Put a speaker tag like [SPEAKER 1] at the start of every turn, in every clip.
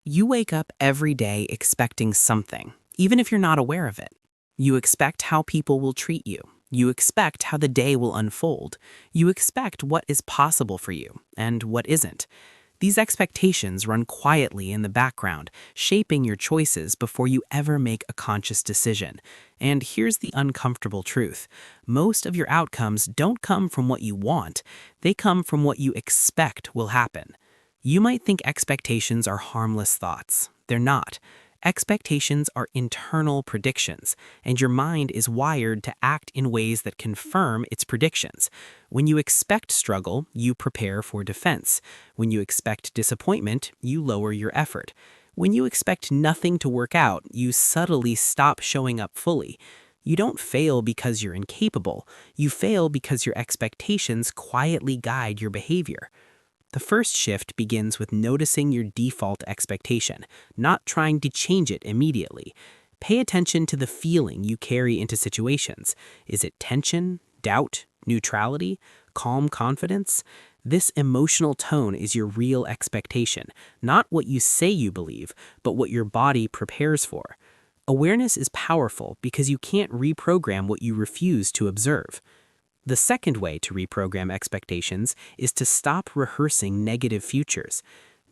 [SPEAKER 1] You wake up every day expecting something, even if you're not aware of it. You expect how people will treat you. You expect how the day will unfold. You expect what is possible for you and what isn't. These expectations run quietly in the background, shaping your choices before you ever make a conscious decision. And here's the uncomfortable truth. Most of your outcomes don't come from what you want, they come from what you expect will happen. You might think expectations are harmless thoughts. They're not. Expectations are internal predictions, and your mind is wired to act in ways that confirm its predictions. When you expect struggle, you prepare for defense. When you expect disappointment, you lower your effort. When you expect nothing to work out, you subtly stop showing up fully. You don't fail because you're incapable. You fail because your expectations quietly guide your behavior. The first shift begins with noticing your default expectation, not trying to change it immediately. Pay attention to the feeling you carry into situations. Is it tension, doubt, neutrality, calm confidence? This emotional tone is your real expectation, not what you say you believe, but what your body prepares for. Awareness is powerful because you can't reprogram what you refuse to observe. The second way to reprogram expectations is to stop rehearsing negative futures.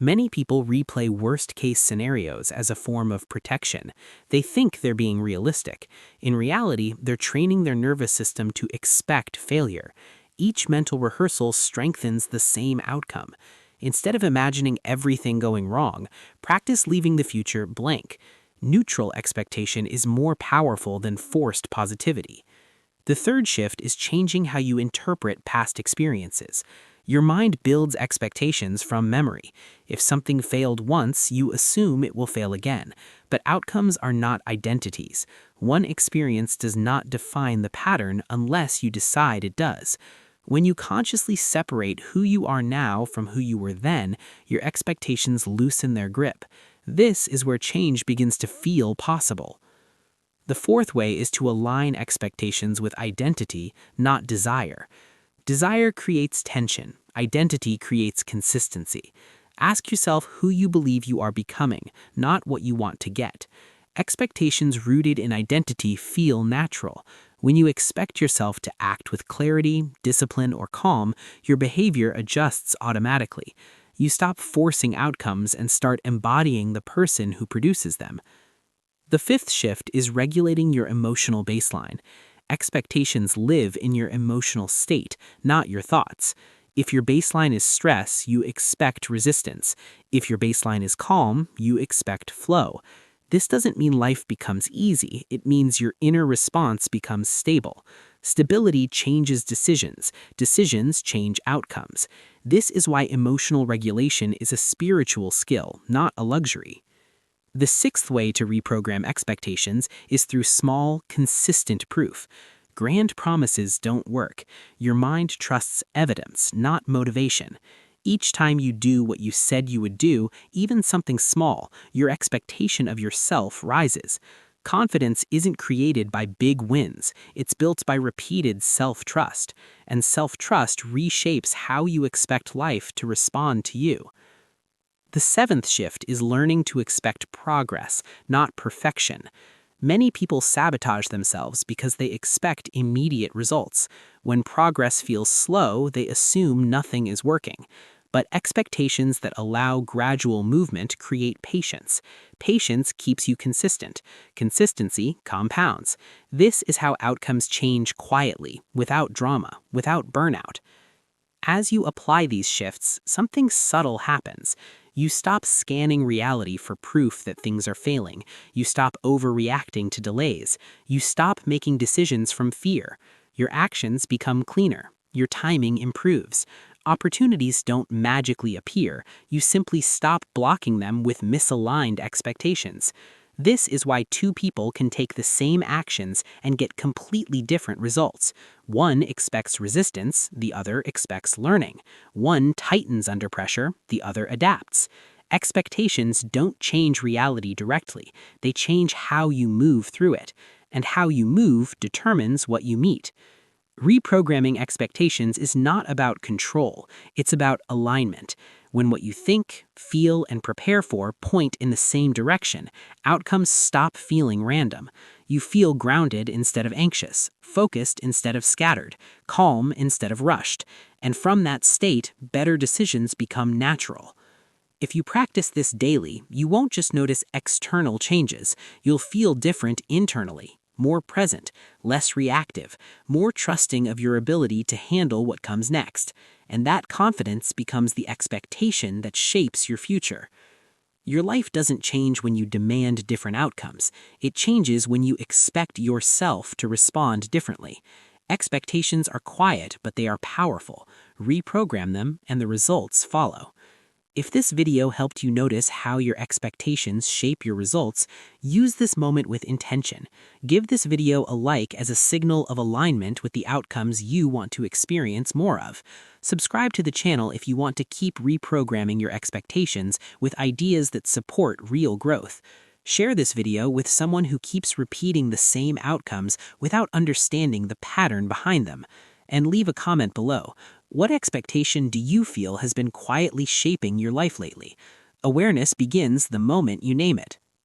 [SPEAKER 1] Many people replay worst-case scenarios as a form of protection. They think they're being realistic. In reality, they're training their nervous system to expect failure. Each mental rehearsal strengthens the same outcome. Instead of imagining everything going wrong, practice leaving the future blank. Neutral expectation is more powerful than forced positivity. The third shift is changing how you interpret past experiences. Your mind builds expectations from memory. If something failed once, you assume it will fail again. But outcomes are not identities. One experience does not define the pattern unless you decide it does. When you consciously separate who you are now from who you were then, your expectations loosen their grip. This is where change begins to feel possible. The fourth way is to align expectations with identity, not desire. Desire creates tension. Identity creates consistency. Ask yourself who you believe you are becoming, not what you want to get. Expectations rooted in identity feel natural. When you expect yourself to act with clarity, discipline, or calm, your behavior adjusts automatically. You stop forcing outcomes and start embodying the person who produces them. The fifth shift is regulating your emotional baseline. Expectations live in your emotional state, not your thoughts. If your baseline is stress, you expect resistance. If your baseline is calm, you expect flow. This doesn't mean life becomes easy. It means your inner response becomes stable. Stability changes decisions. Decisions change outcomes. This is why emotional regulation is a spiritual skill, not a luxury. The sixth way to reprogram expectations is through small, consistent proof. Grand promises don't work. Your mind trusts evidence, not motivation. Each time you do what you said you would do, even something small, your expectation of yourself rises. Confidence isn't created by big wins. It's built by repeated self-trust. And self-trust reshapes how you expect life to respond to you. The seventh shift is learning to expect progress, not perfection. Many people sabotage themselves because they expect immediate results. When progress feels slow, they assume nothing is working. But expectations that allow gradual movement create patience. Patience keeps you consistent. Consistency compounds. This is how outcomes change quietly, without drama, without burnout. As you apply these shifts, something subtle happens. You stop scanning reality for proof that things are failing. You stop overreacting to delays. You stop making decisions from fear. Your actions become cleaner. Your timing improves. Opportunities don't magically appear. You simply stop blocking them with misaligned expectations. This is why two people can take the same actions and get completely different results. One expects resistance, the other expects learning. One tightens under pressure, the other adapts. Expectations don't change reality directly. They change how you move through it. And how you move determines what you meet. Reprogramming expectations is not about control, it's about alignment. When what you think, feel, and prepare for point in the same direction, outcomes stop feeling random. You feel grounded instead of anxious, focused instead of scattered, calm instead of rushed, and from that state, better decisions become natural. If you practice this daily, you won't just notice external changes, you'll feel different internally, more present, less reactive, more trusting of your ability to handle what comes next. And that confidence becomes the expectation that shapes your future. Your life doesn't change when you demand different outcomes. It changes when you expect yourself to respond differently. Expectations are quiet, but they are powerful. Reprogram them, and the results follow. If this video helped you notice how your expectations shape your results, use this moment with intention. Give this video a like as a signal of alignment with the outcomes you want to experience more of. Subscribe to the channel if you want to keep reprogramming your expectations with ideas that support real growth. Share this video with someone who keeps repeating the same outcomes without understanding the pattern behind them. And leave a comment below. What expectation do you feel has been quietly shaping your life lately? Awareness begins the moment you name it.